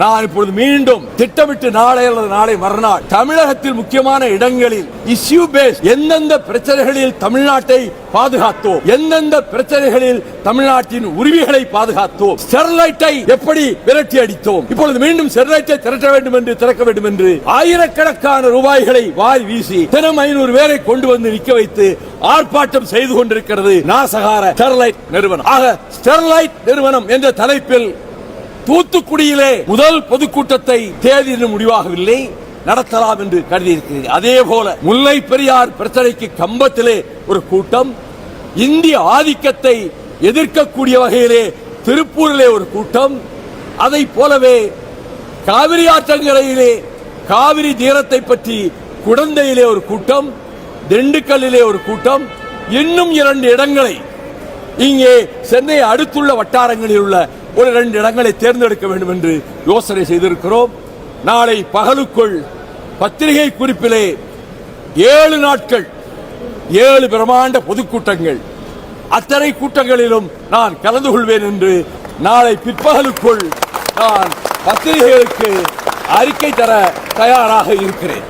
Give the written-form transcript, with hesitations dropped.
நான் இப்பொழுது மீண்டும் திட்டமிட்டு நாளை அல்லது நாளை மறுநாள் தமிழகத்தில் முக்கியமான இடங்களில் இஷ்யூ பேஸ் எந்தெந்த பிரச்சனைகளில் தமிழ்நாட்டை பாதுகாத்தோம், எந்தெந்த பிரச்சனைகளில் தமிழ்நாட்டின் உரிமைகளை பாதுகாத்தோம், ஸ்டெர்லைட்டை எப்படி விரட்டி அடித்தோம், இப்பொழுது மீண்டும் ஸ்டெர்லைட்டை திரட்ட வேண்டும் என்று திறக்க வேண்டும் என்று ஆயிரக்கணக்கான ரூபாய்களை வாரி வீசி தினம் 500 பேரை கொண்டு வந்து நிற்க வைத்து ஆர்ப்பாட்டம் செய்து கொண்டிருக்கிறது நாசகார ஸ்டெர்லைட் நிறுவனம். ஆக ஸ்டெர்லைட் நிறுவனம் என்ற தலைப்பில் தூத்துக்குடியிலே முதல் பொதுக்கூட்டத்தை தேதி முடிவாகவில்லை, நடத்தலாம் என்று கருதியிருக்கிறேன். அதே போல முல்லை பெரியார் பிரச்சனைக்கு கம்பத்திலே ஒரு கூட்டம், இந்திய ஆதிக்கத்தை எதிர்க்கக்கூடிய வகையிலே திருப்பூரிலே ஒரு கூட்டம், அதை போலவே காவிரி ஆற்றங்கரையிலே காவிரி தீரத்தை பற்றி குடந்தையிலே ஒரு கூட்டம், திண்டுக்கல்லிலே ஒரு கூட்டம், இன்னும் 2 இடங்களை இங்கே சென்னை அடுத்துள்ள வட்டாரங்களில் உள்ள ஒரு 2 இடங்களை தேர்ந்தெடுக்க வேண்டும் என்று யோசனை செய்திருக்கிறோம். நாளை பகலுக்குள் பத்திரிகை குறிப்பிலே 7 நாட்கள் 7 பிரமாண்ட பொதுக்கூட்டங்கள், அத்தனை கூட்டங்களிலும் நான் கலந்து கொள்வேன் என்று நாளை பிற்பகலுக்குள் நான் பத்திரிகைகளுக்கு அறிக்கை தர தயாராக இருக்கிறேன்.